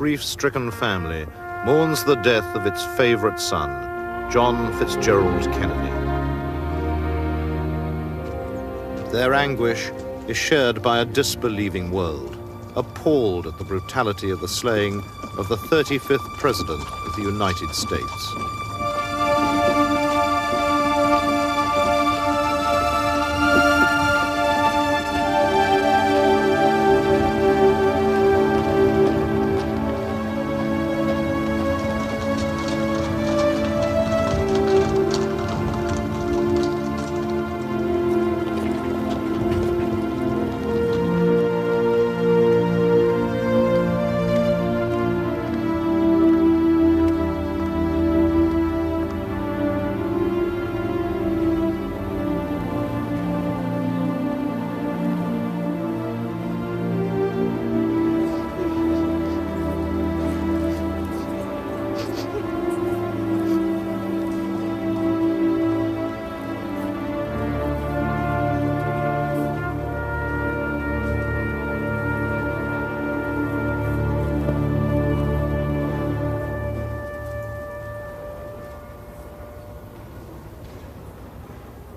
grief-stricken family mourns the death of its favorite son, John Fitzgerald Kennedy. Their anguish is shared by a disbelieving world, appalled at the brutality of the slaying of the 35th President of the United States.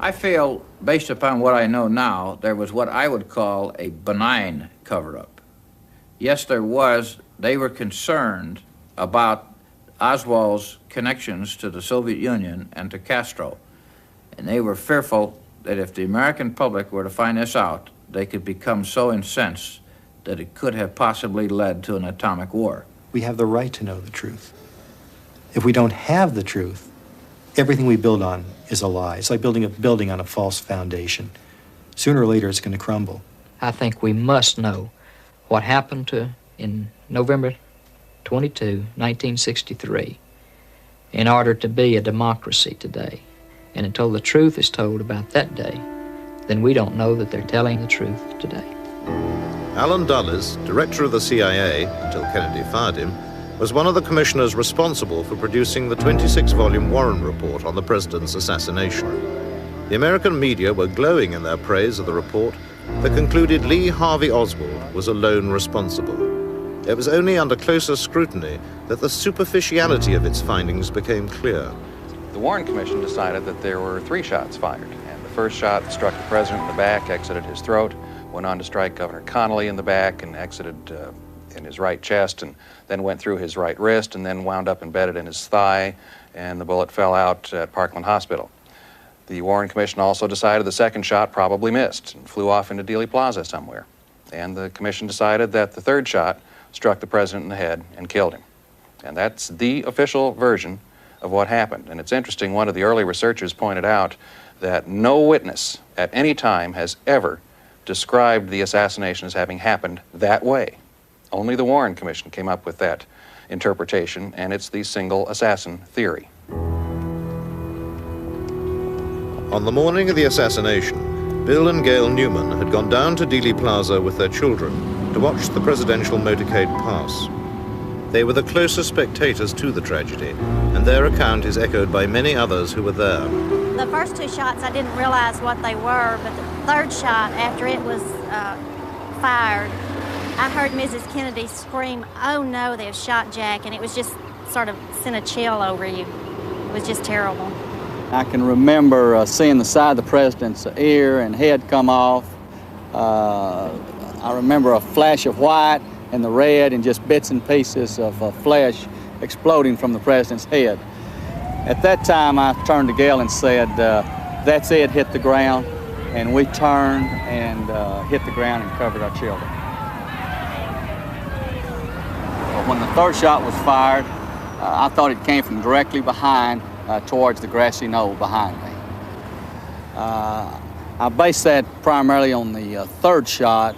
I feel, based upon what I know now, there was what I would call a benign cover-up. Yes, there was. They were concerned about Oswald's connections to the Soviet Union and to Castro. And they were fearful that if the American public were to find this out, they could become so incensed that it could have possibly led to an atomic war. We have the right to know the truth. If we don't have the truth, everything we build on is a lie. It's like building a building on a false foundation. Sooner or later, it's going to crumble. I think we must know what happened in November 22, 1963, in order to be a democracy today. And until the truth is told about that day, then we don't know that they're telling the truth today. Allen Dulles, director of the CIA, until Kennedy fired him, was one of the commissioners responsible for producing the 26-volume Warren Report on the president's assassination. The American media were glowing in their praise of the report, but concluded Lee Harvey Oswald was alone responsible. It was only under closer scrutiny that the superficiality of its findings became clear. The Warren Commission decided that there were 3 shots fired, and the first shot struck the president in the back, exited his throat, went on to strike Governor Connolly in the back and exited in his right chest, and then went through his right wrist and then wound up embedded in his thigh, and the bullet fell out at Parkland Hospital. The Warren Commission also decided the second shot probably missed and flew off into Dealey Plaza somewhere. And the commission decided that the third shot struck the president in the head and killed him. And that's the official version of what happened. And it's interesting, one of the early researchers pointed out that no witness at any time has ever described the assassination as having happened that way. Only the Warren Commission came up with that interpretation, and it's the single assassin theory. On the morning of the assassination, Bill and Gail Newman had gone down to Dealey Plaza with their children to watch the presidential motorcade pass. They were the closest spectators to the tragedy, and their account is echoed by many others who were there. The first 2 shots, I didn't realize what they were, but the third shot, after it was fired, I heard Mrs. Kennedy scream, "Oh no, they've shot Jack," and it was just sort of sent a chill over you. It was just terrible. I can remember seeing the side of the president's ear and head come off. I remember a flash of white and the red and just bits and pieces of flesh exploding from the president's head. At that time, I turned to Gail and said, "That's it, hit the ground." And we turned and hit the ground and covered our children. When the third shot was fired, I thought it came from directly behind towards the grassy knoll behind me. I based that primarily on the third shot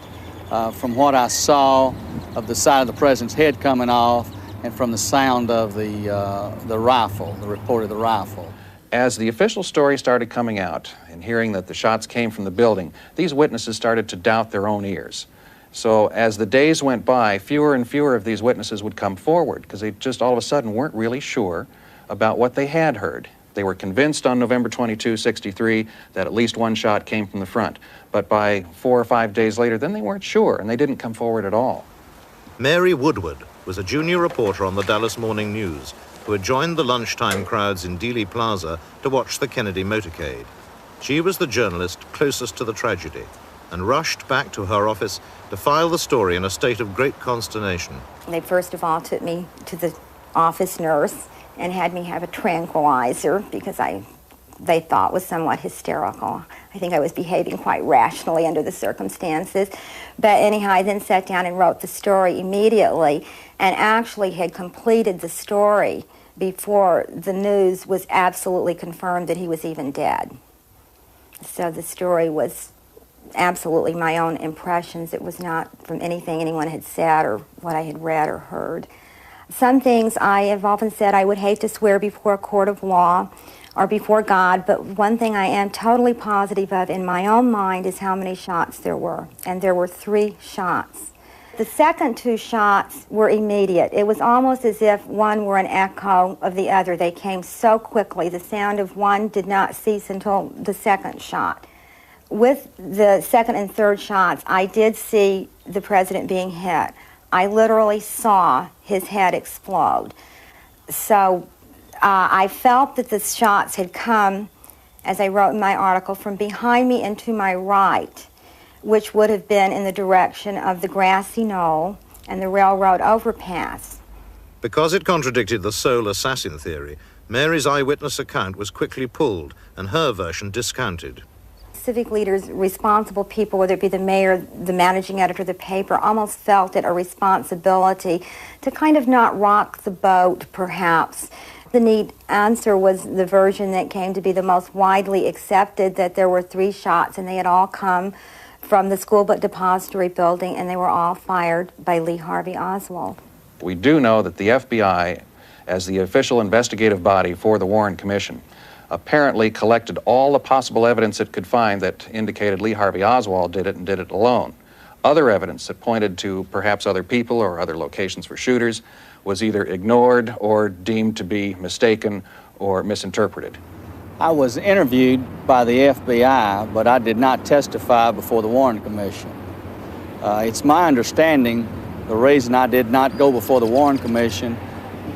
from what I saw of the side of the president's head coming off and from the sound of the rifle, the report of the rifle. As the official story started coming out and hearing that the shots came from the building, these witnesses started to doubt their own ears. So as the days went by, fewer and fewer of these witnesses would come forward because they just all of a sudden weren't really sure about what they had heard. They were convinced on November 22, 63 that at least one shot came from the front. But by 4 or 5 days later, then they weren't sure and they didn't come forward at all. Mary Woodward, was a junior reporter on the Dallas Morning News who had joined the lunchtime crowds in Dealey Plaza to watch the Kennedy motorcade. She was the journalist closest to the tragedy and rushed back to her office to file the story in a state of great consternation. They first of all took me to the office nurse and had me have a tranquilizer because they thought was somewhat hysterical. I think I was behaving quite rationally under the circumstances. But anyhow, I then sat down and wrote the story immediately and actually had completed the story before the news was absolutely confirmed that he was even dead. So the story was absolutely my own impressions. It was not from anything anyone had said or what I had read or heard. Some things I have often said I would hate to swear before a court of law or before God, but one thing I am totally positive of in my own mind is how many shots there were, and there were 3 shots. The second 2 shots were immediate. It was almost as if one were an echo of the other. They came so quickly. The sound of one did not cease until the second shot. With the second and third shots, I did see the president being hit. I literally saw his head explode. So I felt that the shots had come, as I wrote in my article, from behind me and to my right, which would have been in the direction of the grassy knoll and the railroad overpass. Because it contradicted the sole assassin theory, Mary's eyewitness account was quickly pulled and her version discounted. Civic leaders, responsible people, whether it be the mayor, the managing editor of the paper, almost felt it a responsibility to kind of not rock the boat, perhaps. The neat answer was the version that came to be the most widely accepted, that there were 3 shots and they had all come from the school book depository building and they were all fired by Lee Harvey Oswald. We do know that the FBI, as the official investigative body for the Warren Commission, apparently collected all the possible evidence it could find that indicated Lee Harvey Oswald did it and did it alone. Other evidence that pointed to perhaps other people or other locations for shooters was either ignored or deemed to be mistaken or misinterpreted. I was interviewed by the FBI, but I did not testify before the Warren Commission. It's my understanding the reason I did not go before the Warren Commission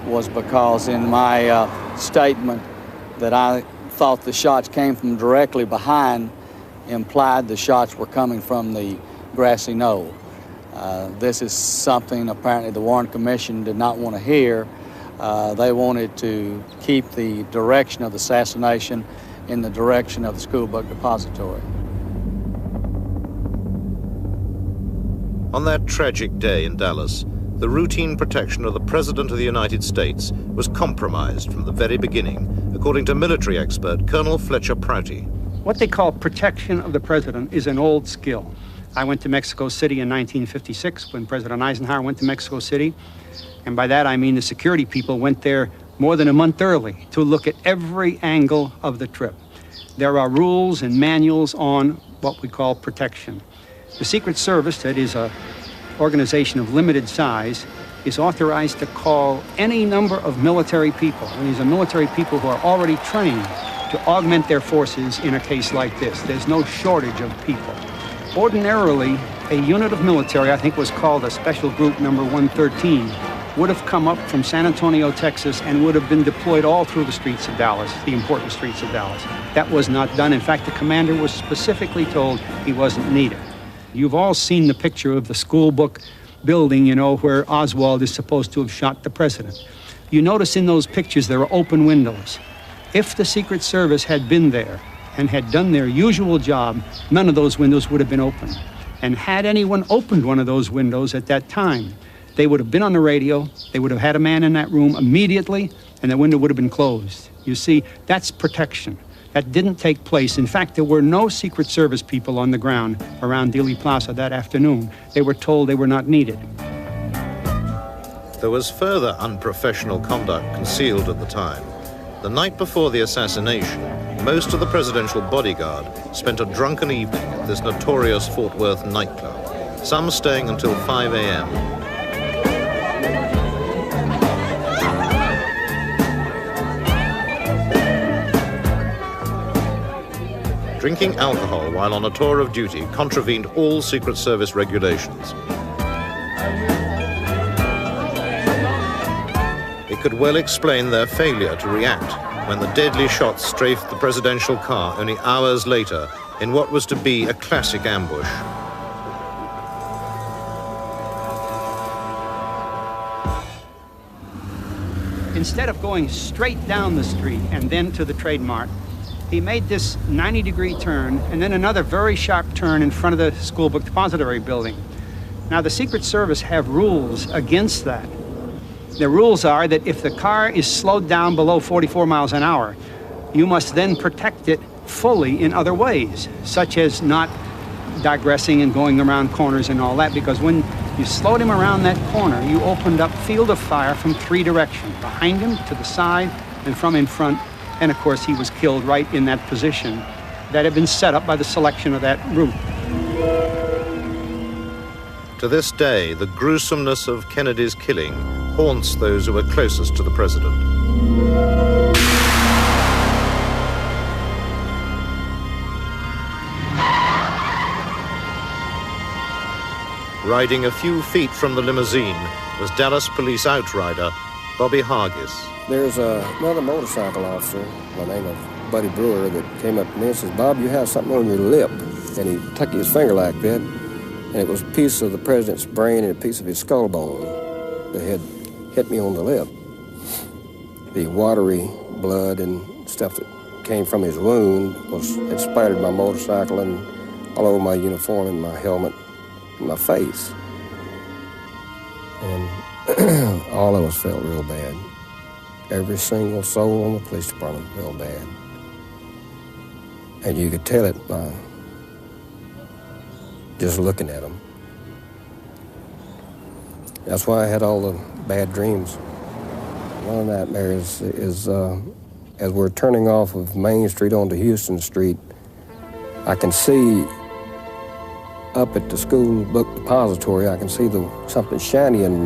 was because in my statement that I thought the shots came from directly behind implied the shots were coming from the grassy knoll. This is something apparently the Warren Commission did not want to hear. They wanted to keep the direction of the assassination in the direction of the school book depository. On that tragic day in Dallas, the routine protection of the President of the United States was compromised from the very beginning, according to military expert Colonel Fletcher Prouty. What they call protection of the president is an old skill. I went to Mexico City in 1956 when President Eisenhower went to Mexico City. And by that I mean the security people went there more than a month early to look at every angle of the trip. There are rules and manuals on what we call protection. The Secret Service, that is an organization of limited size, is authorized to call any number of military people. And these are military people who are already trained to augment their forces in a case like this. There's no shortage of people. Ordinarily, a unit of military, I think was called a Special Group Number 113, would have come up from San Antonio, Texas, and would have been deployed all through the streets of Dallas, the important streets of Dallas. That was not done. In fact, the commander was specifically told he wasn't needed. You've all seen the picture of the school book building, you know, where Oswald is supposed to have shot the president. You notice in those pictures there are open windows. If the Secret Service had been there and had done their usual job, none of those windows would have been open. And had anyone opened one of those windows at that time, they would have been on the radio, they would have had a man in that room immediately, and the window would have been closed. You see, that's protection. That didn't take place. In fact, there were no Secret Service people on the ground around Dealey Plaza that afternoon. They were told they were not needed. There was further unprofessional conduct concealed at the time. The night before the assassination, most of the presidential bodyguard spent a drunken evening at this notorious Fort Worth nightclub, some staying until 5 a.m. Drinking alcohol while on a tour of duty contravened all Secret Service regulations. could well explain their failure to react when the deadly shots strafed the presidential car only hours later in what was to be a classic ambush. Instead of going straight down the street and then to the Trade Mart, he made this 90-degree turn and then another very sharp turn in front of the school book depository building. Now, the Secret Service have rules against that. The rules are that if the car is slowed down below 44 miles an hour, you must then protect it fully in other ways, such as not digressing and going around corners and all that, because when you slowed him around that corner, you opened up field of fire from 3 directions, behind him, to the side, and from in front. And of course, he was killed right in that position that had been set up by the selection of that route. To this day, the gruesomeness of Kennedy's killing haunts those who were closest to the president. Riding a few feet from the limousine was Dallas police outrider Bobby Hargis. There's another motorcycle officer by the name of Buddy Brewer that came up to me and says, "Bob, you have something on your lip." And he took his finger like that, and it was a piece of the president's brain and a piece of his skull bone that had hit me on the lip. The watery blood and stuff that came from his wound had splattered my motorcycle and all over my uniform and my helmet and my face. And all of us felt real bad. Every single soul in the police department felt bad. And you could tell it by just looking at them. That's why I had all the bad dreams. One of the nightmares is as we're turning off of Main Street onto Houston Street, I can see up at the school book depository, I can see something shiny in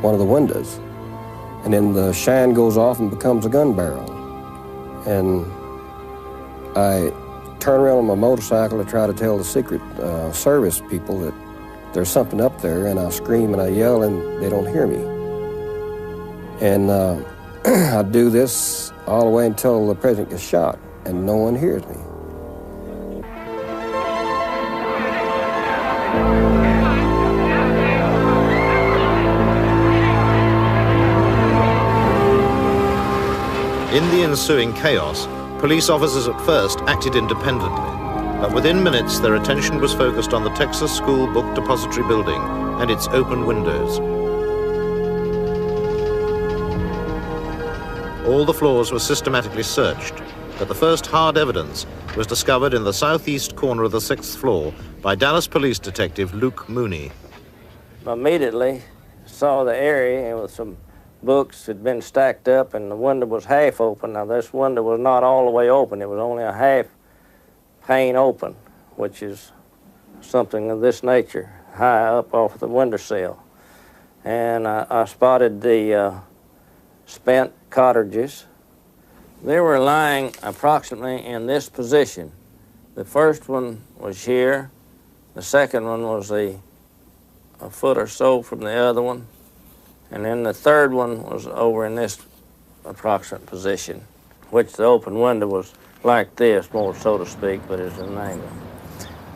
one of the windows. And then the shine goes off and becomes a gun barrel. And I turn around on my motorcycle to try to tell the Secret Service people that there's something up there, and I scream and I yell and they don't hear me. And I do this all the way until the president gets shot and no one hears me. In the ensuing chaos, police officers at first acted independently, but within minutes their attention was focused on the Texas School Book Depository building and its open windows. All the floors were systematically searched, but the first hard evidence was discovered in the southeast corner of the 6th floor by Dallas Police Detective Luke Mooney. Immediately saw the area with some books had been stacked up and the window was half open. Now this window was not all the way open, it was only a half pane open, which is something of this nature, high up off the windowsill. And I spotted the spent cartridges. They were lying approximately in this position. The first one was here, the second one was a foot or so from the other one, and then the third one was over in this approximate position, which the open window was like this, more so to speak, but it's an angle.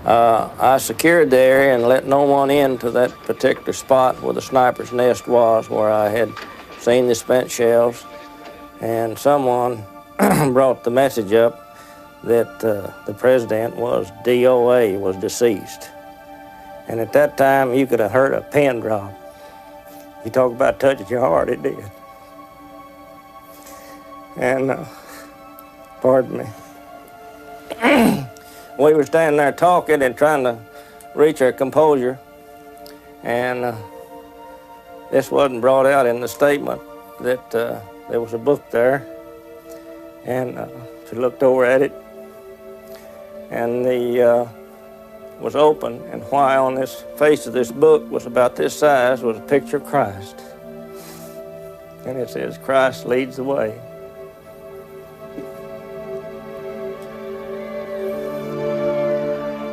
I secured the area and let no one into that particular spot where the sniper's nest was, where I had seen the spent shells, and someone brought the message up that the president was DOA, was deceased. And at that time, you could have heard a pin drop. You talk about touching your heart, it did. And, pardon me. We were standing there talking and trying to reach our composure, and this wasn't brought out in the statement that there was a book there, and she looked over at it, and the was open, and why on this face of this book was about this size was a picture of Christ. And it says, "Christ leads the way."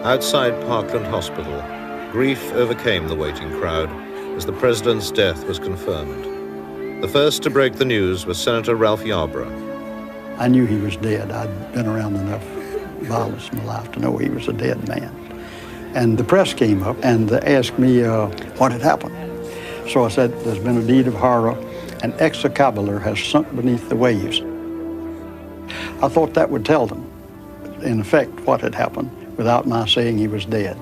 Outside Parkland Hospital, grief overcame the waiting crowd as the president's death was confirmed. The first to break the news was Senator Ralph Yarborough. I knew he was dead. I'd been around enough violence in my life to know he was a dead man. And the press came up and asked me what had happened. So I said, there's been a deed of horror. An excabaler has sunk beneath the waves. I thought that would tell them, in effect, what had happened without my saying he was dead.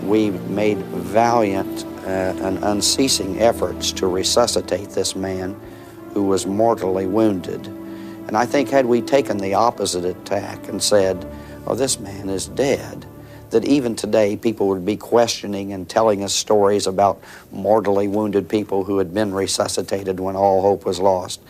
We made valiant and unceasing efforts to resuscitate this man who was mortally wounded. And I think had we taken the opposite attack and said, oh, this man is dead, that even today people would be questioning and telling us stories about mortally wounded people who had been resuscitated when all hope was lost.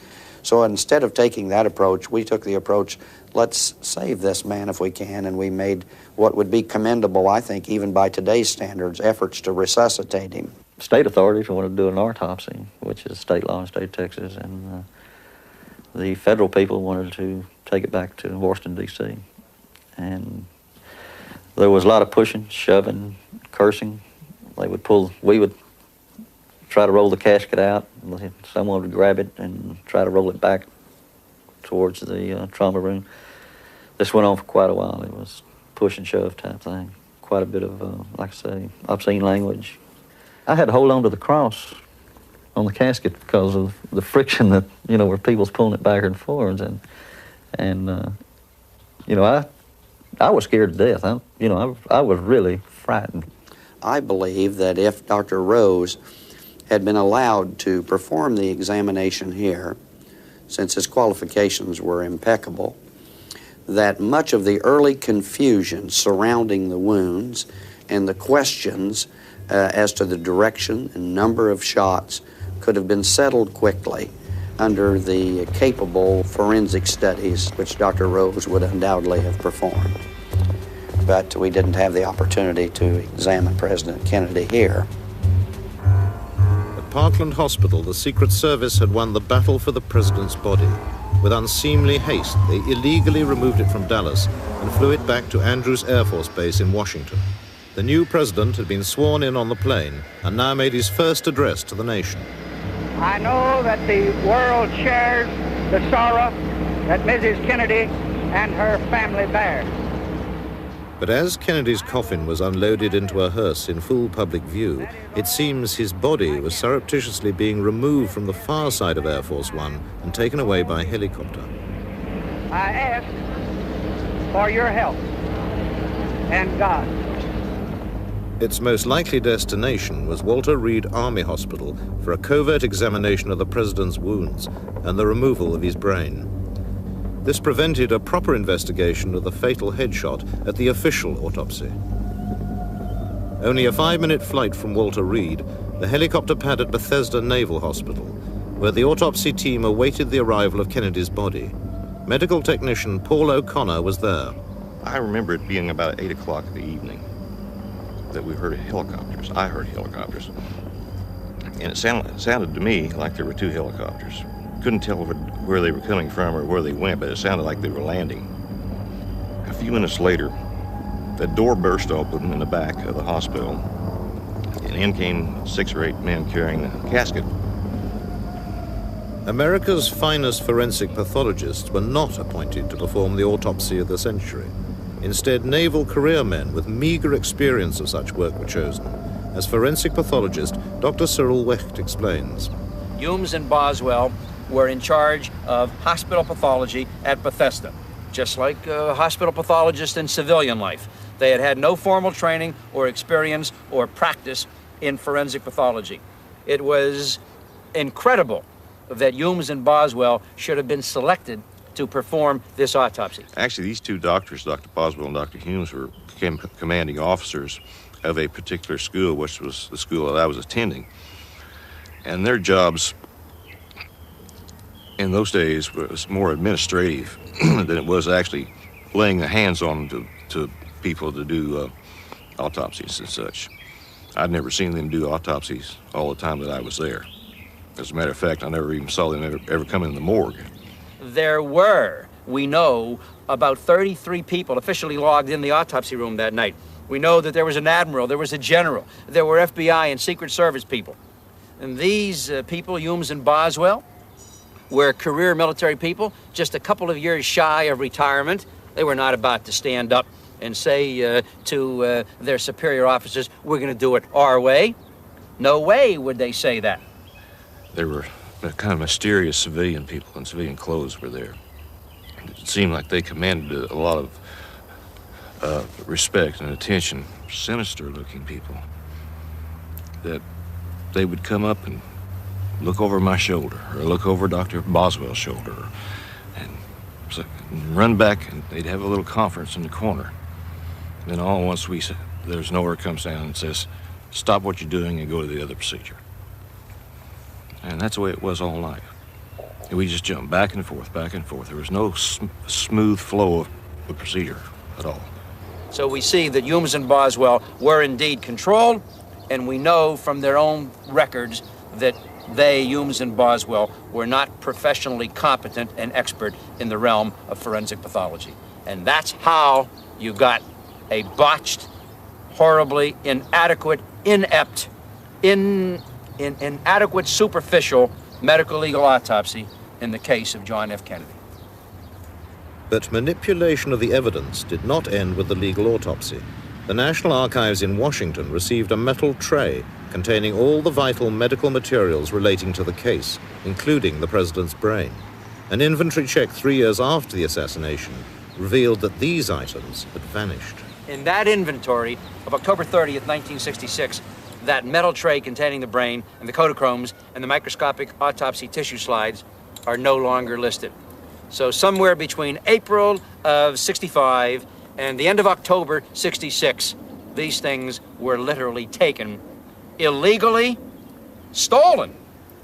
So instead of taking that approach, we took the approach, let's save this man if we can, and we made what would be commendable, I think, even by today's standards, efforts to resuscitate him. State authorities wanted to do an autopsy, which is state law in the state of Texas, and the federal people wanted to take it back to Washington, D.C. And there was a lot of pushing, shoving, cursing. We would try to roll the casket out, someone would grab it and try to roll it back towards the trauma room. This went on for quite a while. It was push and shove type thing. Quite a bit of, like I say, obscene language. I had to hold on to the cross on the casket because of the friction that, where people's pulling it back and forwards. And I was scared to death. I was really frightened. I believe that if Dr. Rose had been allowed to perform the examination here, since his qualifications were impeccable, that much of the early confusion surrounding the wounds and the questions as to the direction and number of shots could have been settled quickly under the capable forensic studies which Dr. Rose would undoubtedly have performed. But we didn't have the opportunity to examine President Kennedy here. At Parkland Hospital, the Secret Service had won the battle for the president's body. With unseemly haste, they illegally removed it from Dallas and flew it back to Andrews Air Force Base in Washington. The new president had been sworn in on the plane and now made his first address to the nation. I know that the world shares the sorrow that Mrs. Kennedy and her family bear. But as Kennedy's coffin was unloaded into a hearse in full public view, it seems his body was surreptitiously being removed from the far side of Air Force One and taken away by helicopter. I ask for your help and God. Its most likely destination was Walter Reed Army Hospital for a covert examination of the president's wounds and the removal of his brain. This prevented a proper investigation of the fatal headshot at the official autopsy. Only a 5-minute flight from Walter Reed, the helicopter pad at Bethesda Naval Hospital, where the autopsy team awaited the arrival of Kennedy's body. Medical technician Paul O'Connor was there. I remember it being about 8 o'clock in the evening that we heard helicopters. I heard helicopters. And it sounded to me like there were 2 helicopters. Couldn't tell where they were coming from or where they went, but it sounded like they were landing. A few minutes later, the door burst open in the back of the hospital, and in came 6 or 8 men carrying a casket. America's finest forensic pathologists were not appointed to perform the autopsy of the century. Instead, naval career men with meager experience of such work were chosen. As forensic pathologist, Dr. Cyril Wecht explains. Humes and Boswell were in charge of hospital pathology at Bethesda, just like hospital pathologists in civilian life. They had had no formal training or experience or practice in forensic pathology. It was incredible that Humes and Boswell should have been selected to perform this autopsy. Actually, these 2 doctors, Dr. Boswell and Dr. Humes, became commanding officers of a particular school, which was the school that I was attending. And their jobs in those days was more administrative than it was actually laying the hands on to people to do autopsies and such. I'd never seen them do autopsies all the time that I was there. As a matter of fact, I never even saw them ever come in the morgue. There were, we know, about 33 people officially logged in the autopsy room that night. We know that there was an admiral, there was a general, there were FBI and Secret Service people. And these people, Humes and Boswell, were career military people, just a couple of years shy of retirement. They were not about to stand up and say to their superior officers, we're going to do it our way. No way would they say that. There were kind of mysterious civilian people in civilian clothes were there. It seemed like they commanded a lot of respect and attention, sinister-looking people, that they would come up and look over my shoulder or look over Dr. Boswell's shoulder and run back, and they'd have a little conference in the corner. And then all at once there's an order comes down and says, stop what you're doing and go to the other procedure. And that's the way it was all night. And we just jumped back and forth, back and forth. There was no smooth flow of the procedure at all. So we see that Humes and Boswell were indeed controlled, and we know from their own records that they, Humes and Boswell, were not professionally competent and expert in the realm of forensic pathology. And that's how you got a botched, horribly inadequate, inept, inadequate, superficial medical legal autopsy in the case of John F. Kennedy. But manipulation of the evidence did not end with the legal autopsy. The National Archives in Washington received a metal tray containing all the vital medical materials relating to the case, including the president's brain. An inventory check 3 years after the assassination revealed that these items had vanished. In that inventory of October 30th, 1966, that metal tray containing the brain and the Kodachromes and the microscopic autopsy tissue slides are no longer listed. So somewhere between April of 65 and the end of October 66, these things were literally taken, illegally, stolen,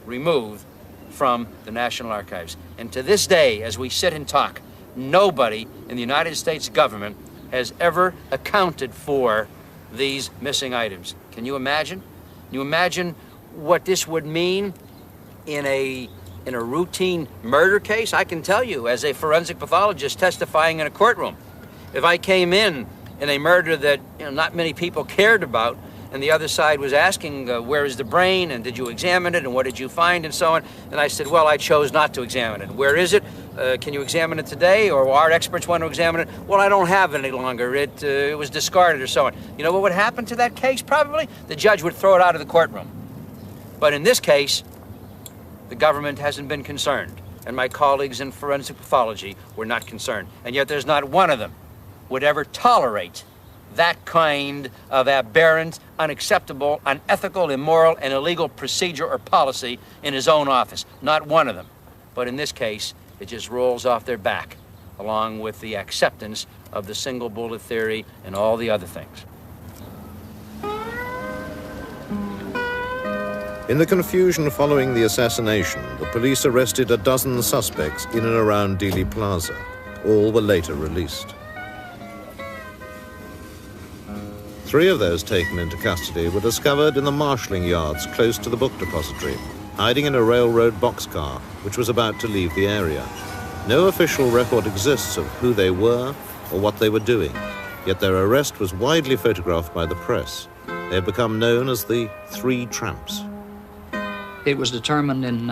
removed from the National Archives. And to this day, as we sit and talk, nobody in the United States government has ever accounted for these missing items. Can you imagine? Can you imagine what this would mean in a routine murder case? I can tell you, as a forensic pathologist testifying in a courtroom, if I came in a murder that not many people cared about, and the other side was asking, where is the brain, and did you examine it, and what did you find, and so on, and I said, well, I chose not to examine it. Where is it? Can you examine it today, or our experts want to examine it? Well, I don't have it any longer. It was discarded, or so on. You know what would happen to that case, probably? The judge would throw it out of the courtroom. But in this case, the government hasn't been concerned, and my colleagues in forensic pathology were not concerned. And yet there's not one of them would ever tolerate that kind of aberrant, unacceptable, unethical, immoral, and illegal procedure or policy in his own office. Not one of them. But in this case, it just rolls off their back, along with the acceptance of the single bullet theory and all the other things. In the confusion following the assassination, the police arrested a dozen suspects in and around Dealey Plaza. All were later released. 3 of those taken into custody were discovered in the marshalling yards close to the book depository, hiding in a railroad boxcar which was about to leave the area. No official record exists of who they were or what they were doing, yet their arrest was widely photographed by the press. They have become known as the 3 Tramps. It was determined in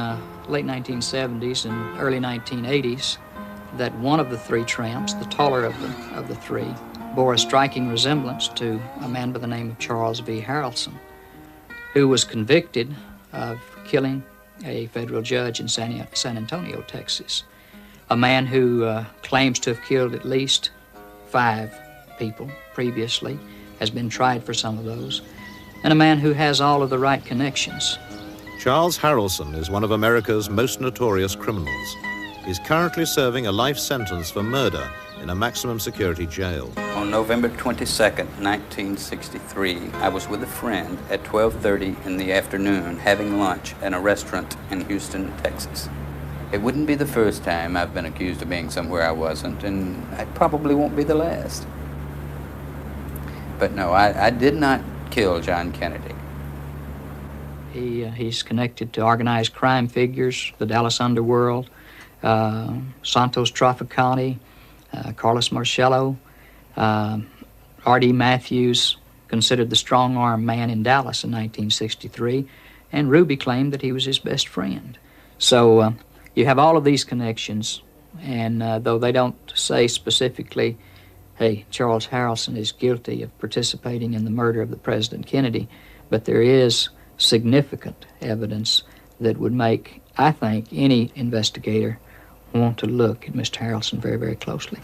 late 1970s and early 1980s that one of the 3 tramps, the taller of the 3, bore a striking resemblance to a man by the name of Charles V. Harrelson, who was convicted of killing a federal judge in San Antonio, Texas. A man who claims to have killed at least 5 people previously, has been tried for some of those, and a man who has all of the right connections. Charles Harrelson is one of America's most notorious criminals. He's currently serving a life sentence for murder in a maximum security jail. On November 22nd, 1963, I was with a friend at 12:30 in the afternoon having lunch at a restaurant in Houston, Texas. It wouldn't be the first time I've been accused of being somewhere I wasn't, and it probably won't be the last. But no, I did not kill John Kennedy. He's connected to organized crime figures, the Dallas Underworld, Santos Traficante, Carlos Marcello, R.D. Matthews considered the strong-arm man in Dallas in 1963, and Ruby claimed that he was his best friend. So you have all of these connections, and though they don't say specifically, hey, Charles Harrelson is guilty of participating in the murder of the President Kennedy, but there is significant evidence that would make, I think, any investigator want to look at Mr. Harrelson very, very closely.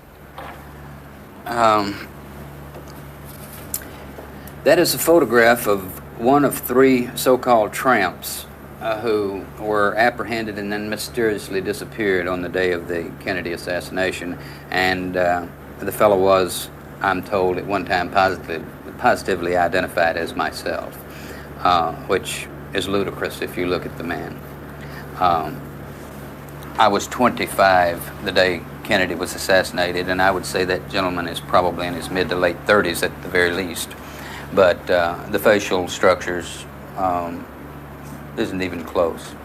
That is a photograph of one of three so-called tramps who were apprehended and then mysteriously disappeared on the day of the Kennedy assassination. And the fellow was, I'm told, at one time positively identified as myself, which is ludicrous if you look at the man. I was 25 the day Kennedy was assassinated, and I would say that gentleman is probably in his mid to late 30s at the very least. But the facial structures isn't even close.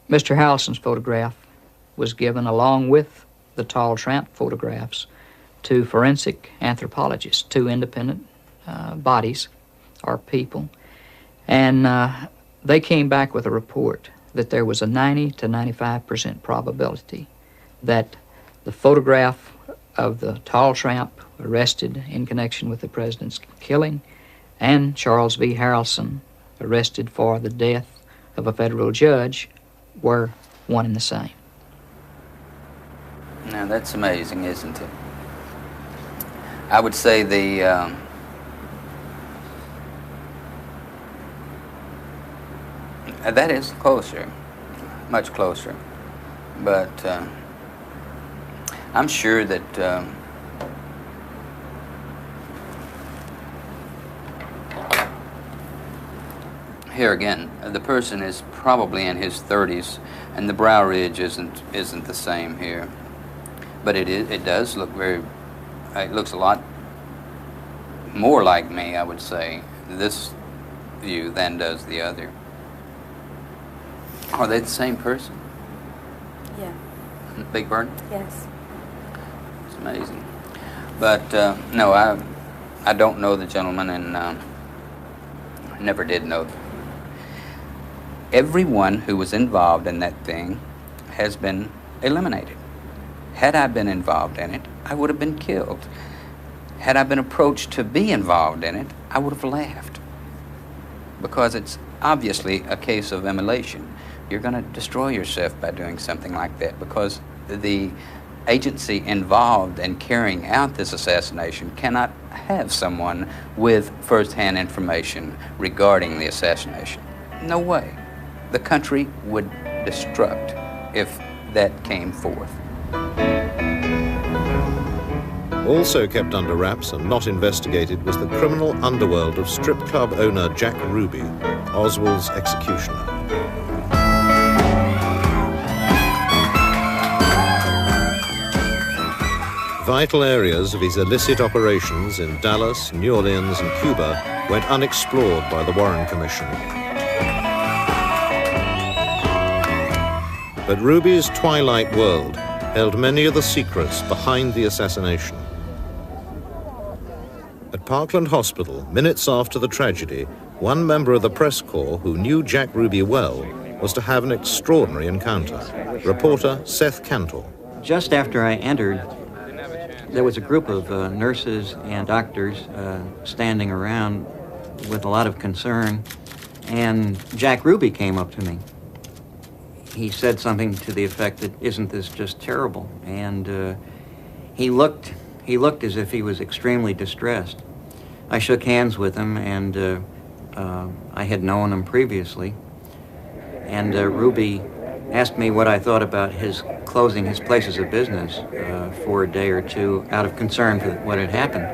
Mr. Harrelson's photograph was given along with the tall tramp photographs to forensic anthropologists, two independent bodies or people, and they came back with a report that there was a 90 to 95% probability that the photograph of the tall tramp arrested in connection with the president's killing and Charles V. Harrelson arrested for the death of a federal judge were one and the same. Now that's amazing, isn't it? I would say that is closer, much closer, but I'm sure that here again, the person is probably in his 30s, and the brow ridge isn't the same here, but it does look it looks a lot more like me, I would say, this view than does the other. Are they the same person? Yeah. Big Bird? Yes. It's amazing. But no, I don't know the gentleman, and never did know them. Everyone who was involved in that thing has been eliminated. Had I been involved in it, I would have been killed. Had I been approached to be involved in it, I would have laughed. Because it's obviously a case of immolation. You're going to destroy yourself by doing something like that, because the agency involved in carrying out this assassination cannot have someone with first-hand information regarding the assassination. No way. The country would destruct if that came forth. Also kept under wraps and not investigated was the criminal underworld of strip club owner Jack Ruby, Oswald's executioner. Vital areas of his illicit operations in Dallas, New Orleans, and Cuba went unexplored by the Warren Commission. But Ruby's twilight world held many of the secrets behind the assassination. At Parkland Hospital, minutes after the tragedy, one member of the press corps who knew Jack Ruby well was to have an extraordinary encounter. Reporter Seth Cantor. Just after I entered, there was a group of nurses and doctors standing around with a lot of concern, and Jack Ruby came up to me. He said something to the effect that, "Isn't this just terrible?" And he looked as if he was extremely distressed. I shook hands with him, and I had known him previously. And Ruby asked me what I thought about his closing his places of business for a day or two out of concern for what had happened.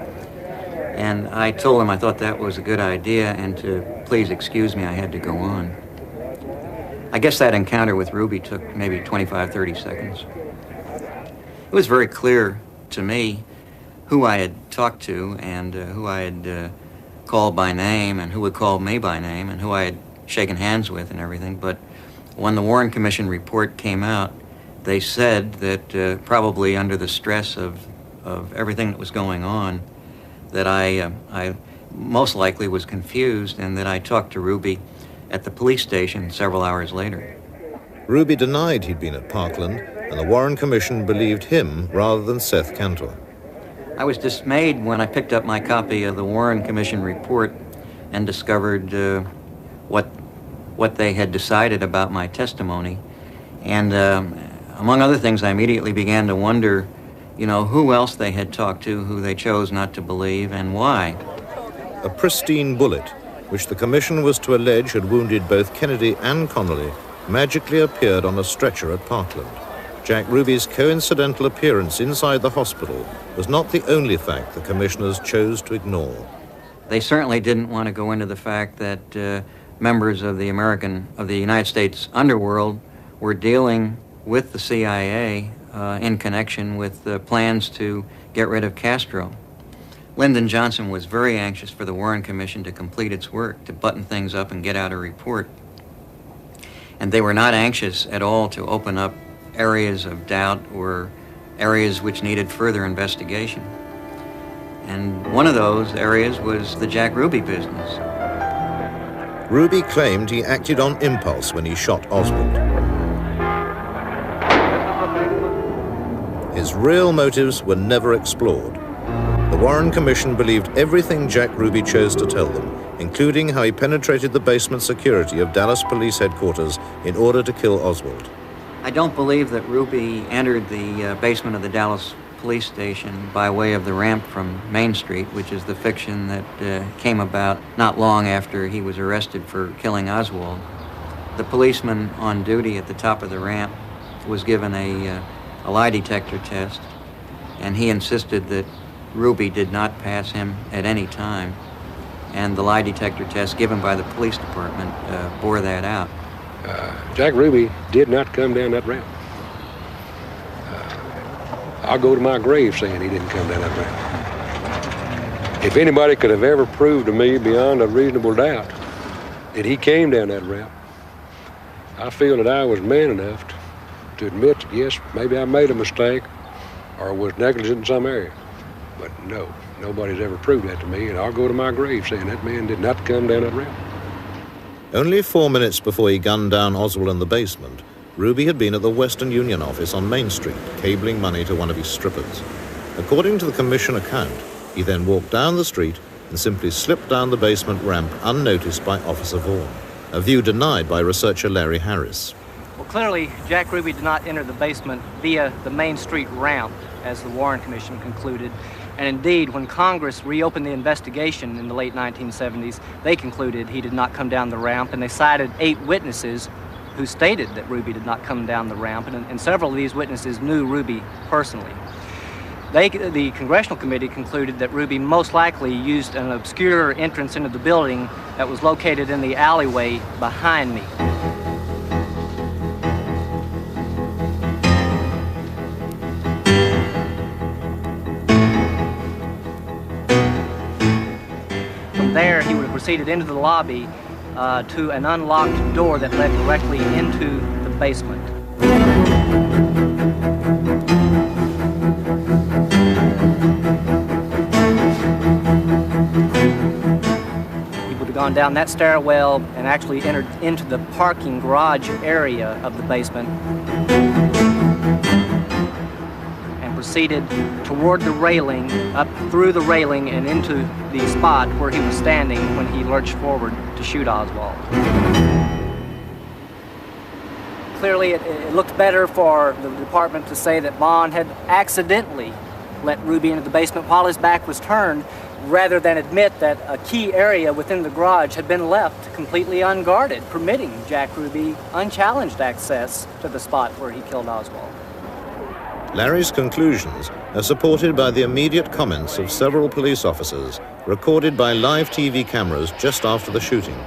And I told him I thought that was a good idea, and to please excuse me, I had to go on. I guess that encounter with Ruby took maybe 25, 30 seconds. It was very clear to me who I had talked to, and who I had called by name, and who had called me by name, and who I had shaken hands with and everything. But when the Warren Commission report came out, they said that probably under the stress of everything that was going on, that I most likely was confused and that I talked to Ruby at the police station several hours later. Ruby denied he'd been at Parkland, and the Warren Commission believed him rather than Seth Cantor. I was dismayed when I picked up my copy of the Warren Commission report and discovered what they had decided about my testimony. And among other things, I immediately began to wonder, who else they had talked to, who they chose not to believe, and why. A pristine bullet, which the commission was to allege had wounded both Kennedy and Connolly, magically appeared on a stretcher at Parkland. Jack Ruby's coincidental appearance inside the hospital was not the only fact the commissioners chose to ignore. They certainly didn't want to go into the fact that members of the United States underworld were dealing with the CIA in connection with plans to get rid of Castro. Lyndon Johnson was very anxious for the Warren Commission to complete its work, to button things up and get out a report. And they were not anxious at all to open up areas of doubt or areas which needed further investigation. And one of those areas was the Jack Ruby business. Ruby claimed he acted on impulse when he shot Oswald. His real motives were never explored. The Warren Commission believed everything Jack Ruby chose to tell them, including how he penetrated the basement security of Dallas Police Headquarters in order to kill Oswald. I don't believe that Ruby entered the basement of the Dallas Police Station by way of the ramp from Main Street, which is the fiction that came about not long after he was arrested for killing Oswald. The policeman on duty at the top of the ramp was given a lie detector test, and he insisted that Ruby did not pass him at any time, and the lie detector test given by the police department bore that out. Jack Ruby did not come down that ramp. I'll go to my grave saying he didn't come down that ramp. If anybody could have ever proved to me beyond a reasonable doubt that he came down that ramp, I feel that I was man enough to admit that, yes, maybe I made a mistake or was negligent in some area. But no, nobody's ever proved that to me, and I'll go to my grave saying that man did not come down that ramp. Only 4 minutes before he gunned down Oswald in the basement, Ruby had been at the Western Union office on Main Street, cabling money to one of his strippers. According to the commission account, he then walked down the street and simply slipped down the basement ramp unnoticed by Officer Vaughan, a view denied by researcher Larry Harris. Well, clearly, Jack Ruby did not enter the basement via the Main Street ramp, as the Warren Commission concluded. And indeed, when Congress reopened the investigation in the late 1970s, they concluded he did not come down the ramp, and they cited 8 witnesses who stated that Ruby did not come down the ramp, and several of these witnesses knew Ruby personally. The Congressional Committee concluded that Ruby most likely used an obscure entrance into the building that was located in the alleyway behind me. There, he would have proceeded into the lobby to an unlocked door that led directly into the basement. He would have gone down that stairwell and actually entered into the parking garage area of the basement and proceeded toward the railing, up through the railing and into the spot where he was standing when he lurched forward to shoot Oswald. Clearly, it looked better for the department to say that Bond had accidentally let Ruby into the basement while his back was turned, rather than admit that a key area within the garage had been left completely unguarded, permitting Jack Ruby unchallenged access to the spot where he killed Oswald. Larry's conclusions are supported by the immediate comments of several police officers recorded by live TV cameras just after the shooting.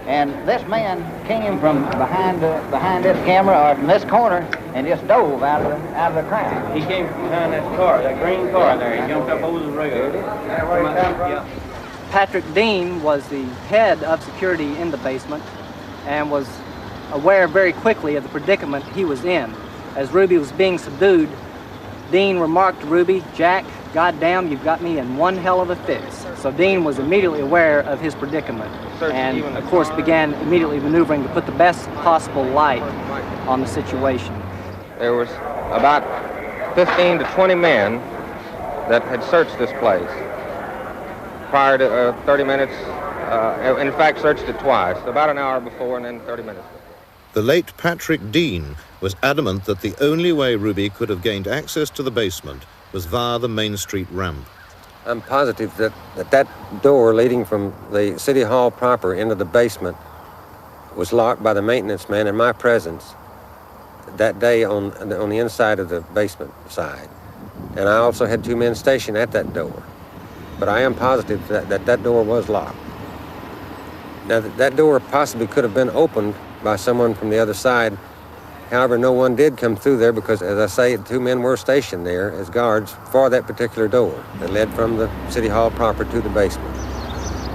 And this man came from behind this camera or from this corner and just dove out of the crowd. He came from behind that car, that green car there. He jumped up over the rail. Patrick Dean was the head of security in the basement and was aware very quickly of the predicament he was in. As Ruby was being subdued, Dean remarked to Ruby, "Jack, "Goddamn, you've got me in one hell of a fix." So Dean was immediately aware of his predicament and, of course, began immediately maneuvering to put the best possible light on the situation. There was about 15 to 20 men that had searched this place prior to 30 minutes. In fact, searched it twice, about an hour before and then 30 minutes before. The late Patrick Dean was adamant that the only way Ruby could have gained access to the basement was via the Main Street ramp. I'm positive that door leading from the City Hall proper into the basement was locked by the maintenance man in my presence that day on the inside of the basement side. And I also had 2 men stationed at that door. But I am positive that door was locked. Now, that door possibly could have been opened by someone from the other side. However, no one did come through there because, as I say, 2 men were stationed there as guards for that particular door that led from the City Hall proper to the basement.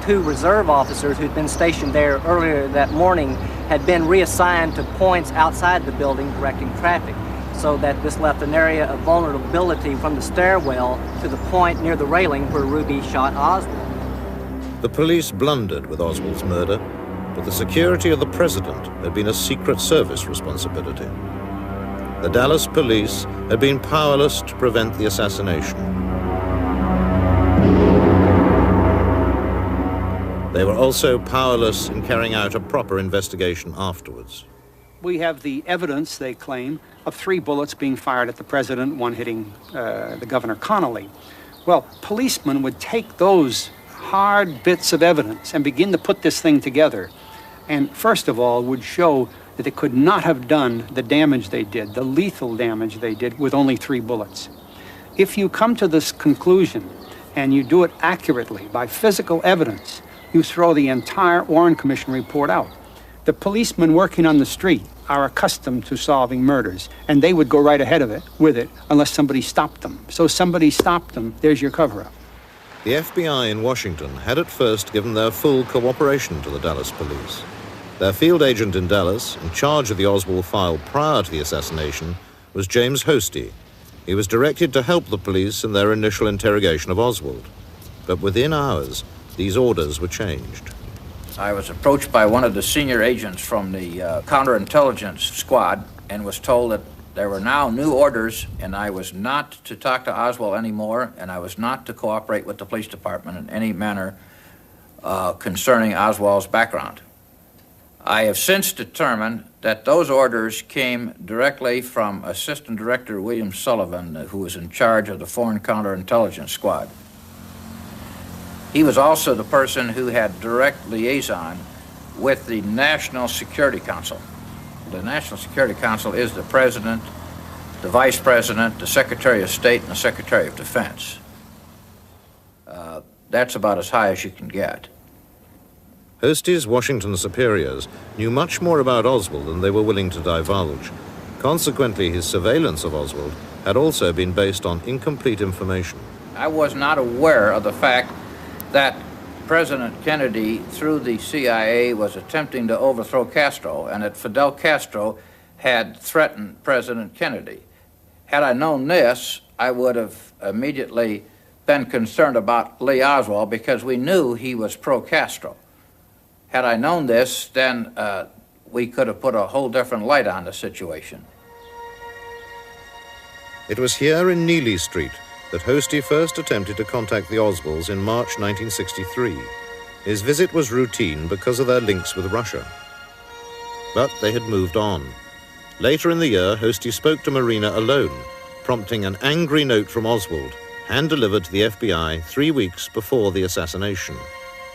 2 reserve officers who'd been stationed there earlier that morning had been reassigned to points outside the building directing traffic, so that this left an area of vulnerability from the stairwell to the point near the railing where Ruby shot Oswald. The police blundered with Oswald's murder, but the security of the president had been a Secret Service responsibility. The Dallas police had been powerless to prevent the assassination. They were also powerless in carrying out a proper investigation afterwards. We have the evidence, they claim, of 3 bullets being fired at the president, 1 hitting the Governor Connolly. Well, policemen would take those hard bits of evidence and begin to put this thing together. And first of all, would show that they could not have done the damage they did, the lethal damage they did, with only 3 bullets. If you come to this conclusion and you do it accurately by physical evidence, you throw the entire Warren Commission report out. The policemen working on the street are accustomed to solving murders, and they would go right ahead of it with it unless somebody stopped them. So somebody stopped them, there's your cover-up. The FBI in Washington had at first given their full cooperation to the Dallas police. Their field agent in Dallas, in charge of the Oswald file prior to the assassination, was James Hosty. He was directed to help the police in their initial interrogation of Oswald. But within hours, these orders were changed. I was approached by one of the senior agents from the counterintelligence squad and was told that there were now new orders, and I was not to talk to Oswald anymore, and I was not to cooperate with the police department in any manner concerning Oswald's background. I have since determined that those orders came directly from Assistant Director William Sullivan, who was in charge of the Foreign Counterintelligence Squad. He was also the person who had direct liaison with the National Security Council. The National Security Council is the President, the Vice President, the Secretary of State, and the Secretary of Defense. That's about as high as you can get. Hosty's Washington superiors knew much more about Oswald than they were willing to divulge. Consequently, his surveillance of Oswald had also been based on incomplete information. I was not aware of the fact that President Kennedy, through the CIA, was attempting to overthrow Castro, and that Fidel Castro had threatened President Kennedy. Had I known this, I would have immediately been concerned about Lee Oswald because we knew he was pro-Castro. Had I known this, then we could have put a whole different light on the situation. It was here in Neely Street that Hosty first attempted to contact the Oswalds in March 1963. His visit was routine because of their links with Russia. But they had moved on. Later in the year, Hosty spoke to Marina alone, prompting an angry note from Oswald, hand-delivered to the FBI 3 weeks before the assassination.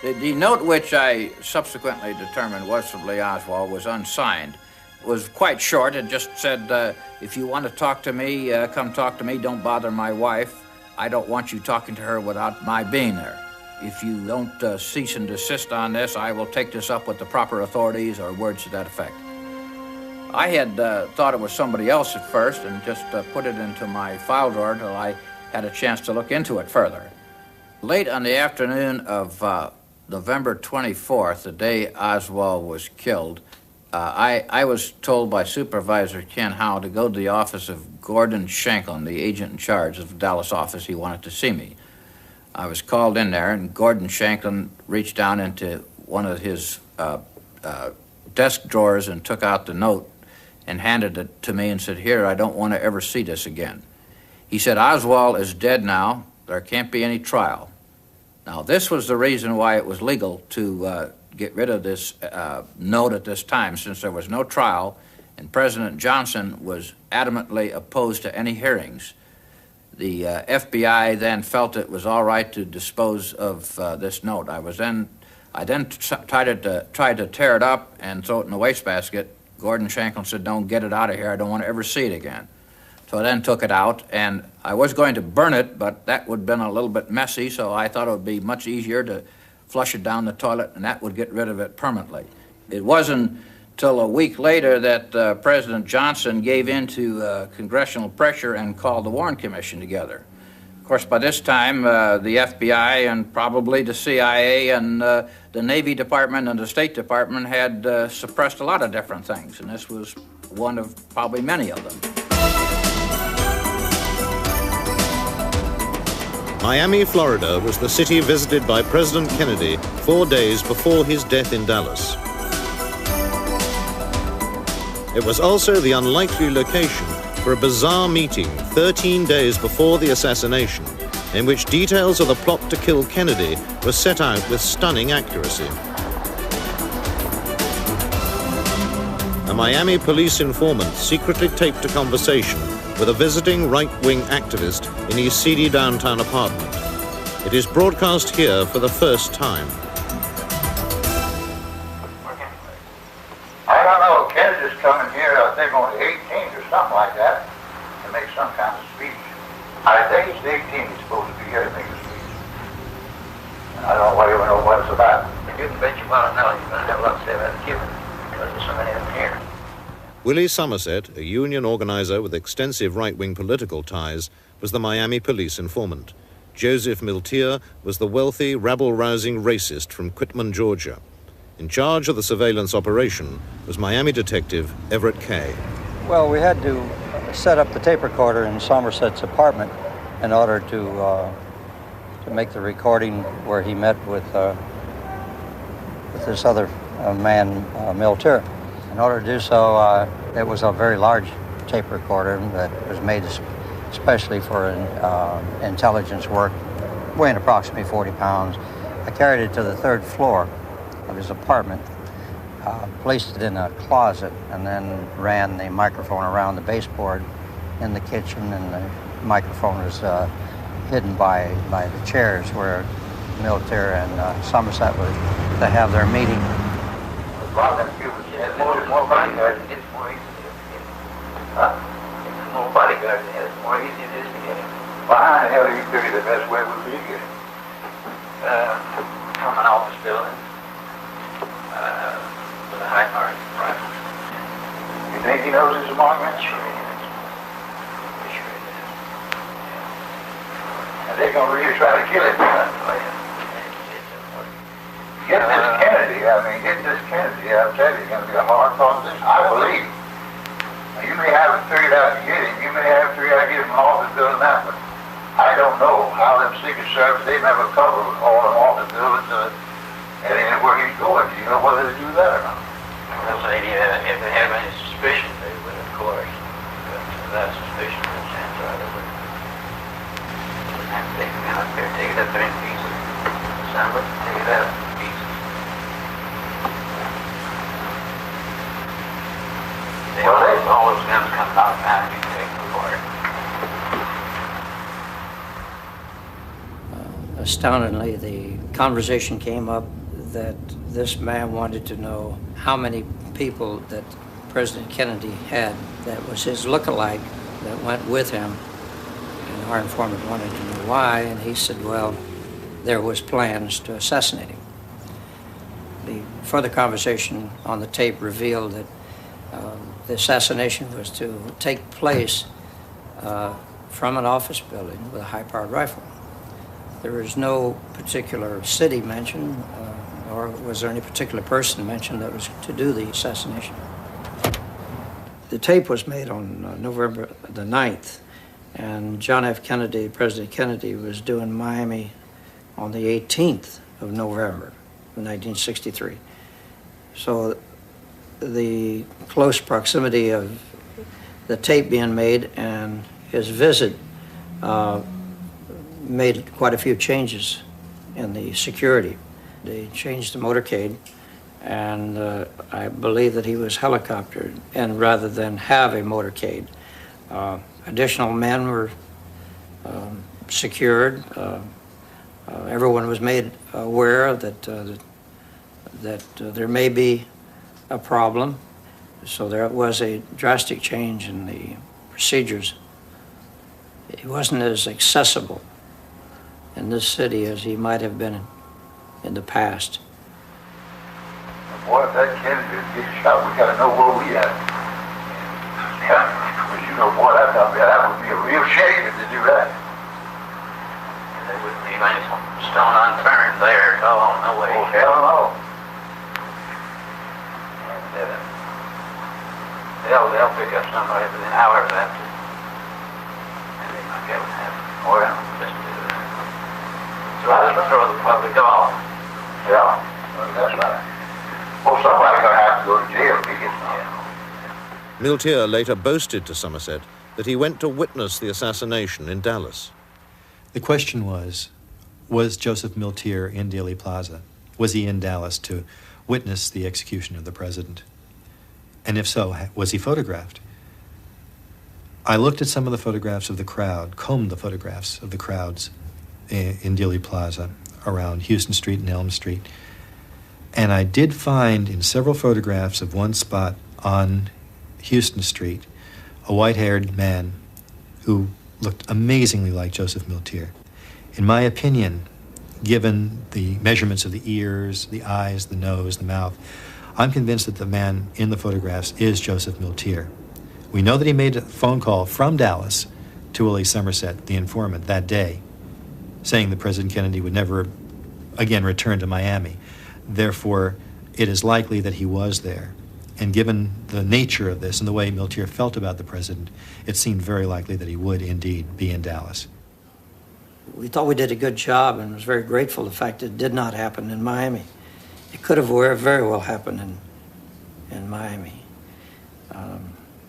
The note which I subsequently determined was from Lee Oswald was unsigned. It was quite short. It just said, if you want to talk to me, come talk to me. Don't bother my wife. I don't want you talking to her without my being there. If you don't cease and desist on this, I will take this up with the proper authorities, or words to that effect. I had thought it was somebody else at first and just put it into my file drawer until I had a chance to look into it further. Late on the afternoon of November 24th, the day Oswald was killed, I was told by Supervisor Ken Howe to go to the office of Gordon Shanklin, the agent in charge of the Dallas office. He wanted to see me. I was called in there, and Gordon Shanklin reached down into one of his desk drawers and took out the note and handed it to me and said, "Here, I don't want to ever see this again." He said, "Oswald is dead now. There can't be any trial." Now, this was the reason why it was legal to get rid of this note at this time, since there was no trial and President Johnson was adamantly opposed to any hearings. The FBI then felt it was all right to dispose of this note. I then tried to tear it up and throw it in the wastebasket. Gordon Shanklin said, "Don't get it out of here. I don't want to ever see it again." So I then took it out, and I was going to burn it, but that would have been a little bit messy, so I thought it would be much easier to flush it down the toilet, and that would get rid of it permanently. It wasn't till a week later that President Johnson gave in to congressional pressure and called the Warren Commission together. Of course, by this time, the FBI and probably the CIA and the Navy Department and the State Department had suppressed a lot of different things, and this was one of probably many of them. Miami, Florida was the city visited by President Kennedy 4 days before his death in Dallas. It was also the unlikely location for a bizarre meeting 13 days before the assassination, in which details of the plot to kill Kennedy were set out with stunning accuracy. A Miami police informant secretly taped a conversation with a visiting right-wing activist in his seedy downtown apartment. It is broadcast here for the first time. I don't know, Kennedy's coming here, I think on the 18th or something like that, to make some kind of speech. I think it's the 18th he's supposed to be here to make a speech. I don't even know what it's about. You can bet you want to know you're going to have a lot to say about Cuba, because there's so many of them here. Willie Somerset, a union organizer with extensive right-wing political ties, was the Miami police informant. Joseph Miltier was the wealthy, rabble-rousing racist from Quitman, Georgia. In charge of the surveillance operation was Miami detective Everett Kay. Well, we had to set up the tape recorder in Somerset's apartment in order to make the recording where he met with this other man, Miltier. In order to do so, it was a very large tape recorder that was made especially for intelligence work, weighing approximately 40 pounds. I carried it to the 3rd floor of his apartment, placed it in a closet, and then ran the microphone around the baseboard in the kitchen, and the microphone was hidden by the chairs where Miltier and Somerset were to have their meeting. More bodyguards, it's more easy to get him. Huh? More bodyguards, it's more easy it is to get him. Well, how the hell do you figure the best way would be to get him? From an office building with a high-powered rifle. You think he knows his among-men? Sure he is. Sure he is. And they're going to really try to kill him, huh? Oh, yeah. Get this Kennedy, I'll tell you, it's going to be a hard proposition, I believe. Now, you may haven't figured out to get him, you may have figured out to get him off the building that, but I don't know how them Secret Service, they never cover all them off the buildings and anywhere he's going. Do you know whether they do that or not? Well, lady, if they have any suspicion, they would, of course. But without suspicion, the chance are they would. Wouldn't have to take him out there, take it up there in pieces. Somebody, take it out. Well, all those guns come out and you take them apart. Astoundingly, the conversation came up that this man wanted to know how many people that President Kennedy had that was his look-alike that went with him. And our informant wanted to know why, and he said, well, there was plans to assassinate him. The further conversation on the tape revealed that the assassination was to take place from an office building with a high-powered rifle. There is no particular city mentioned nor was there any particular person mentioned that was to do the assassination. The tape was made on November the 9th, and John F. Kennedy, President Kennedy, was due in Miami on the 18th of November of 1963. So the close proximity of the tape being made and his visit made quite a few changes in the security. They changed the motorcade, and I believe that he was helicoptered, and rather than have a motorcade. Additional men were secured. Everyone was made aware that there may be a problem, so there was a drastic change in the procedures. It wasn't as accessible in this city as he might have been in the past. Boy, if that Kennedy gets shot, we gotta know where we at. Yeah, but you know, boy, that would be a real shame if they do that. There wouldn't leave any stone unturned there at all, no way. Oh, hell no. And they'll pick up somebody, but then however that, and they might be able to have it. Oh, yeah. Just throw the public off. Yeah, well, that's right. Well, somebody's gonna have to go to jail if he gets out. Miltier later boasted to Somerset that he went to witness the assassination in Dallas. The question was Joseph Miltier in Dealey Plaza? Was he in Dallas to witness the execution of the president? And if so, was he photographed? I looked at some of the photographs of the crowd, combed the photographs of the crowds in Dealey Plaza around Houston Street and Elm Street. And I did find in several photographs of one spot on Houston Street a white-haired man who looked amazingly like Joseph Miltier. In my opinion, given the measurements of the ears, the eyes, the nose, the mouth, I'm convinced that the man in the photographs is Joseph Miltier. We know that he made a phone call from Dallas to Willie Somerset, the informant, that day, saying that President Kennedy would never again return to Miami. Therefore, it is likely that he was there. And given the nature of this and the way Miltier felt about the president, it seemed very likely that he would indeed be in Dallas. We thought we did a good job and was very grateful the fact that it did not happen in Miami. It could have very well happened in Miami,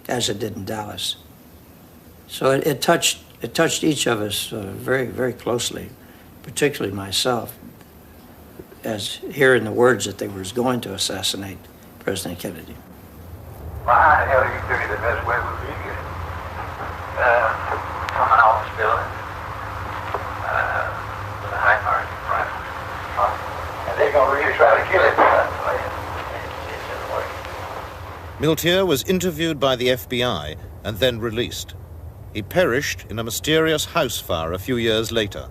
as it did in Dallas. So it touched each of us very, very closely, particularly myself, as hearing the words that they were going to assassinate President Kennedy. Why the hell do you figure the best way would be to get From an office building, with a high margin rifle. And they're gonna really try to kill him. Miltier was interviewed by the FBI and then released. He perished in a mysterious house fire a few years later.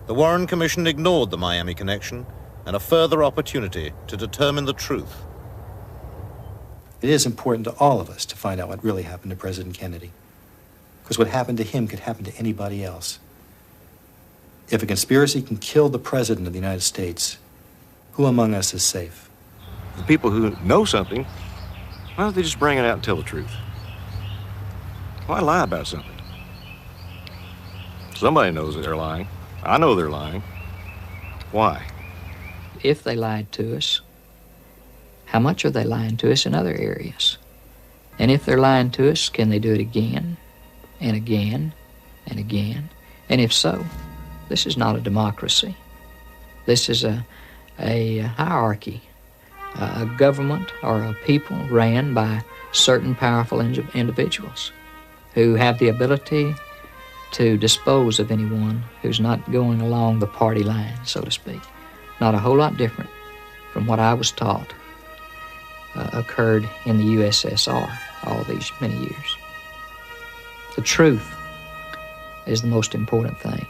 The Warren Commission ignored the Miami connection and a further opportunity to determine the truth. It is important to all of us to find out what really happened to President Kennedy, because what happened to him could happen to anybody else. If a conspiracy can kill the President of the United States, who among us is safe? The people who know something, why don't they just bring it out and tell the truth? Why lie about something? Somebody knows that they're lying. I know they're lying. Why? If they lied to us, how much are they lying to us in other areas? And if they're lying to us, can they do it again and again and again? And if so, this is not a democracy. This is a hierarchy, a government or a people ran by certain powerful individuals who have the ability to dispose of anyone who's not going along the party line, so to speak. Not a whole lot different from what I was taught occurred in the USSR all these many years. The truth is the most important thing.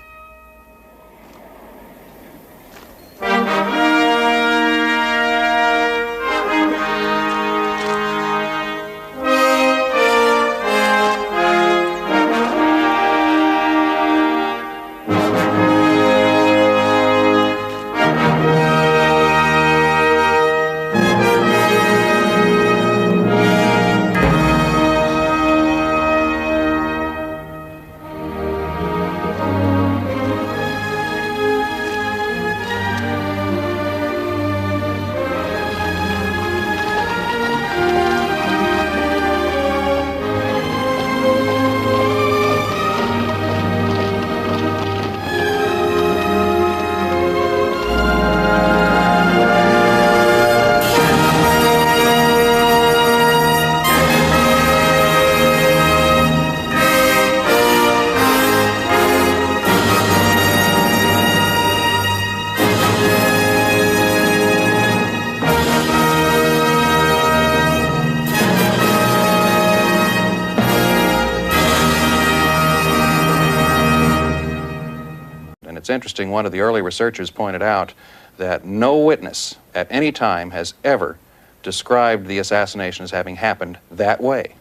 interesting, one of the early researchers pointed out that no witness at any time has ever described the assassination as having happened that way.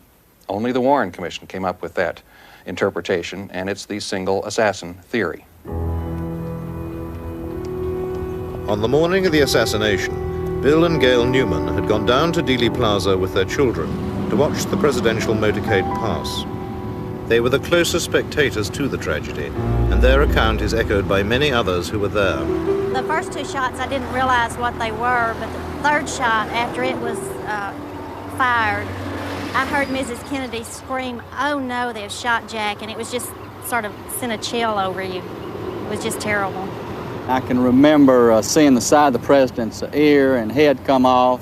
Only the Warren Commission came up with that interpretation, and it's the single assassin theory. On the morning of the assassination, Bill and Gail Newman had gone down to Dealey Plaza with their children to watch the presidential motorcade pass. They were the closest spectators to the tragedy, and their account is echoed by many others who were there. The first two shots, I didn't realize what they were, but the third shot, after it was fired, I heard Mrs. Kennedy scream, "Oh no, they've shot Jack," and it was just sort of sent a chill over you. It was just terrible. I can remember seeing the side of the president's ear and head come off.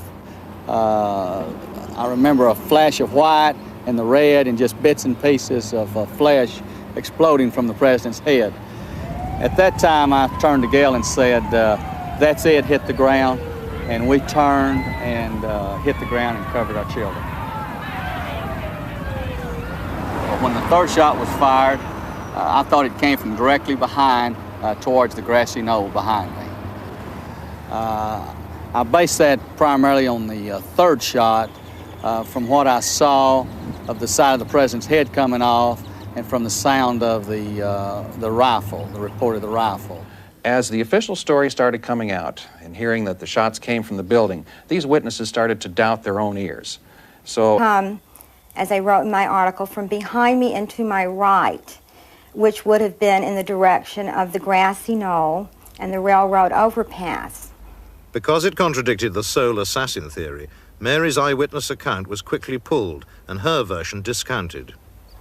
I remember a flash of white and the red and just bits and pieces of flesh exploding from the president's head. At that time, I turned to Gail and said, "That's it, hit the ground." And we turned and hit the ground and covered our children. When the third shot was fired, I thought it came from directly behind towards the grassy knoll behind me. I based that primarily on the third shot from what I saw of the side of the president's head coming off and from the sound of the rifle, the report of the rifle. As the official story started coming out and hearing that the shots came from the building, these witnesses started to doubt their own ears. So, as I wrote in my article, from behind me and to my right, which would have been in the direction of the grassy knoll and the railroad overpass. Because it contradicted the sole assassin theory, Mary's eyewitness account was quickly pulled and her version discounted.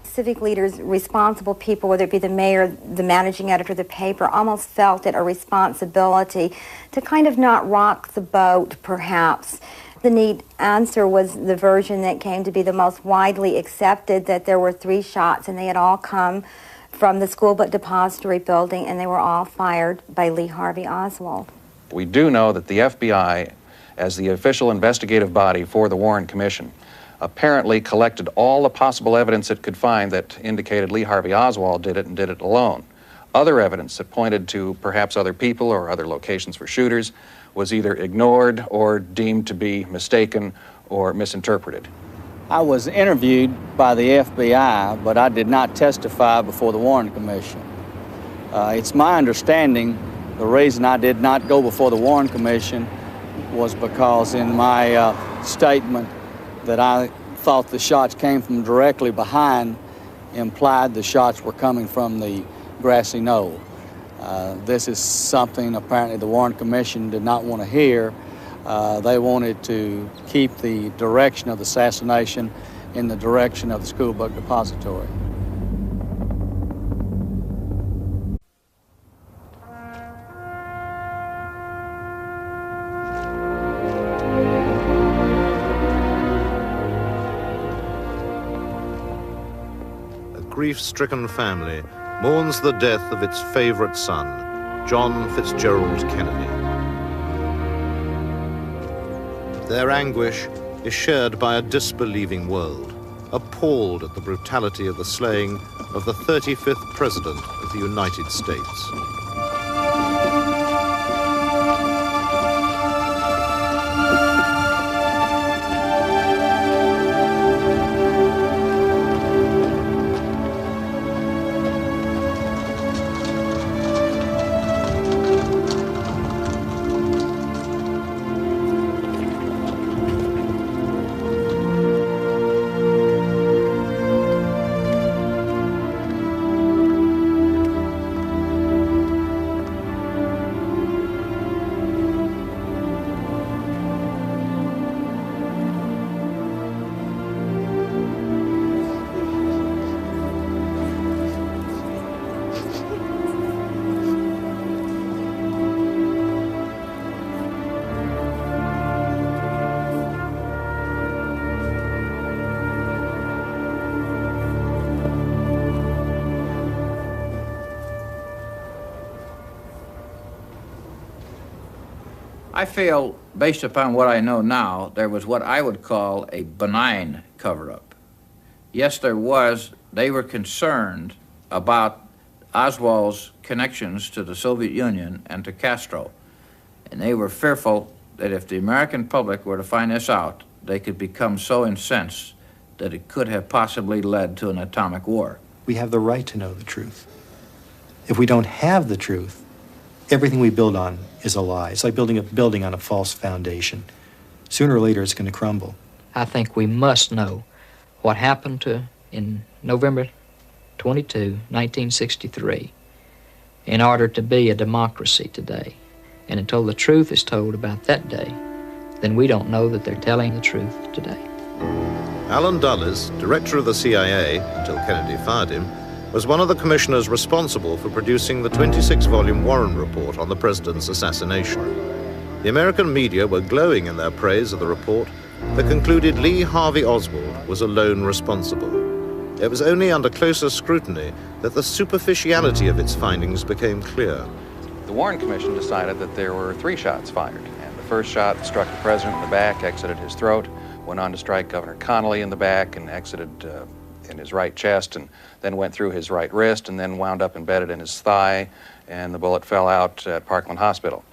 Civic leaders, responsible people, whether it be the mayor, the managing editor of the paper, almost felt it a responsibility to kind of not rock the boat, perhaps. The neat answer was the version that came to be the most widely accepted, that there were 3 shots and they had all come from the school book depository building and they were all fired by Lee Harvey Oswald. we do know that the FBI, as the official investigative body for the Warren Commission, apparently collected all the possible evidence it could find that indicated Lee Harvey Oswald did it and did it alone. Other evidence that pointed to perhaps other people or other locations for shooters was either ignored or deemed to be mistaken or misinterpreted. I was interviewed by the FBI, but I did not testify before the Warren Commission. It's my understanding the reason I did not go before the Warren Commission was because in my statement that I thought the shots came from directly behind implied the shots were coming from the grassy knoll. This is something apparently the Warren Commission did not want to hear. They wanted to keep the direction of the assassination in the direction of the school book depository. A grief-stricken family mourns the death of its favorite son, John Fitzgerald Kennedy. Their anguish is shared by a disbelieving world, appalled at the brutality of the slaying of the 35th President of the United States. I feel, based upon what I know now, there was what I would call a benign cover-up. Yes, there was. They were concerned about Oswald's connections to the Soviet Union and to Castro. And they were fearful that if the American public were to find this out, they could become so incensed that it could have possibly led to an atomic war. We have the right to know the truth. If we don't have the truth, everything we build on is a lie. It's like building a building on a false foundation. Sooner or later, it's going to crumble. I think we must know what happened in November 22, 1963, in order to be a democracy today. And until the truth is told about that day, then we don't know that they're telling the truth today. Allen Dulles, director of the CIA, until Kennedy fired him, was one of the commissioners responsible for producing the 26-volume Warren Report on the president's assassination. The American media were glowing in their praise of the report that concluded Lee Harvey Oswald was alone responsible. It was only under closer scrutiny that the superficiality of its findings became clear. The Warren Commission decided that there were 3 shots fired, and the first shot struck the president in the back, exited his throat, went on to strike Governor Connolly in the back and exited in his right chest, and then went through his right wrist and then wound up embedded in his thigh, and the bullet fell out at Parkland Hospital.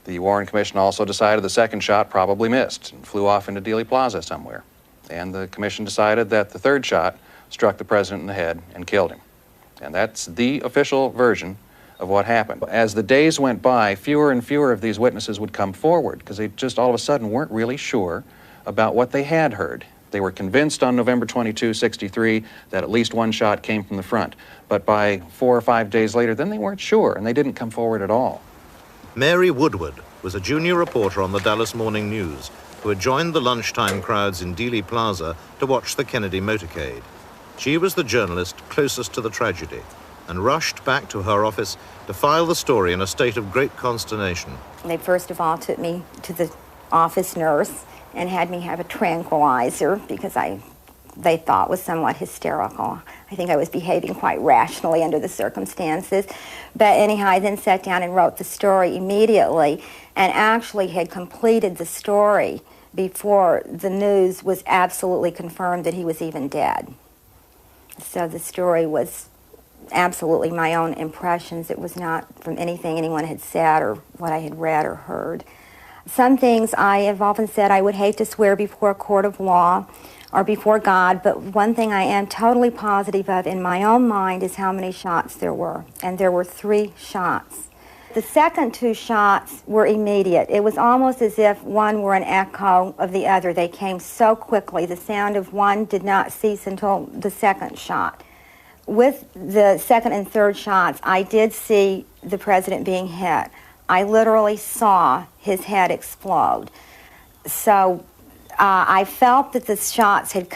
The Warren Commission also decided the second shot probably missed and flew off into Dealey Plaza somewhere. And the commission decided that the third shot struck the president in the head and killed him. And that's the official version of what happened. As the days went by, fewer and fewer of these witnesses would come forward because they just all of a sudden weren't really sure about what they had heard. They were convinced on November 22, 63 that at least one shot came from the front. But by 4 or 5 days later, then they weren't sure and they didn't come forward at all. Mary Woodward was a junior reporter on the Dallas Morning News who had joined the lunchtime crowds in Dealey Plaza to watch the Kennedy motorcade. She was the journalist closest to the tragedy and rushed back to her office to file the story in a state of great consternation. They first of all took me to the office nurse and had me have a tranquilizer because they thought was somewhat hysterical. I think I was behaving quite rationally under the circumstances. But anyhow, I then sat down and wrote the story immediately and actually had completed the story before the news was absolutely confirmed that he was even dead. So the story was absolutely my own impressions. It was not from anything anyone had said or what I had read or heard. Some things I have often said I would hate to swear before a court of law or before God, but one thing I am totally positive of in my own mind is how many shots there were, and there were 3 shots. The second 2 shots were immediate. It was almost as if one were an echo of the other. They came so quickly. The sound of one did not cease until the second shot. With the second and third shots, I did see the president being hit. I literally saw his head explode. So I felt that the shots had